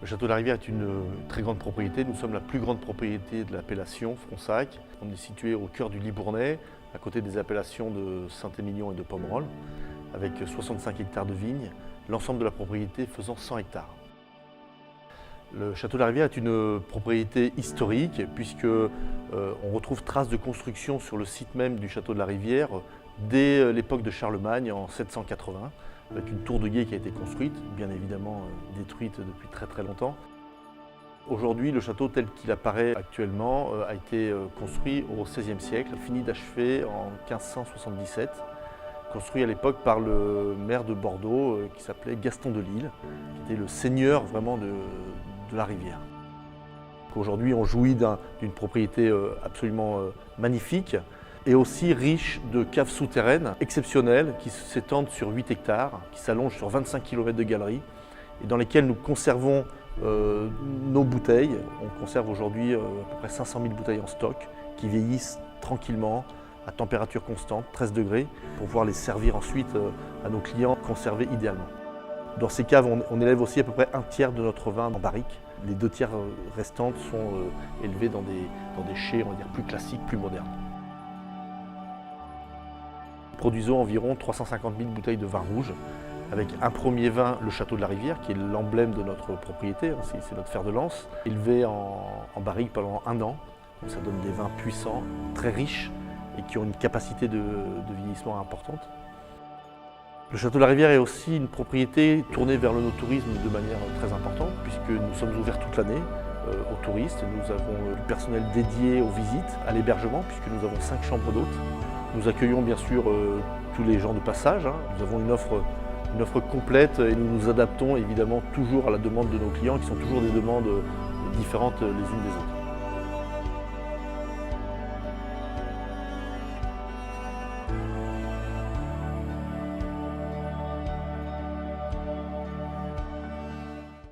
Le château de la Rivière est une très grande propriété. Nous sommes la plus grande propriété de l'appellation Fronsac. On est situé au cœur du Libournais, à côté des appellations de Saint-Émilion et de Pomerol, avec 65 hectares de vignes, l'ensemble de la propriété faisant 100 hectares. Le château de la Rivière est une propriété historique puisque on retrouve traces de construction sur le site même du château de la Rivière dès l'époque de Charlemagne en 780, avec une tour de guet qui a été construite, bien évidemment détruite depuis très longtemps. Aujourd'hui, le château tel qu'il apparaît actuellement a été construit au XVIe siècle, fini d'achever en 1577, construit à l'époque par le maire de Bordeaux qui s'appelait Gaston de Lille, qui était le seigneur vraiment de la rivière. Aujourd'hui, on jouit d'une propriété absolument magnifique et aussi riche de caves souterraines exceptionnelles qui s'étendent sur 8 hectares, qui s'allongent sur 25 km de galeries et dans lesquelles nous conservons nos bouteilles. On conserve aujourd'hui à peu près 500 000 bouteilles en stock qui vieillissent tranquillement à température constante, 13 degrés, pour pouvoir les servir ensuite à nos clients conservés idéalement. Dans ces caves, on élève aussi à peu près un tiers de notre vin en barrique. Les 2 tiers restantes sont élevés dans des chais, on va dire, plus classiques, plus modernes. Nous produisons environ 350 000 bouteilles de vin rouge, avec un premier vin, le Château de la Rivière, qui est l'emblème de notre propriété, c'est notre fer de lance, élevé en barrique pendant 1 an. Donc ça donne des vins puissants, très riches et qui ont une capacité de vieillissement importante. Le Château de la Rivière est aussi une propriété tournée vers le no-tourisme de manière très importante, puisque nous sommes ouverts toute l'année aux touristes. Nous avons du personnel dédié aux visites, à l'hébergement, puisque nous avons 5 chambres d'hôtes. Nous accueillons bien sûr tous les gens de passage. Nous avons une offre complète et nous nous adaptons évidemment toujours à la demande de nos clients, qui sont toujours des demandes différentes les unes des autres.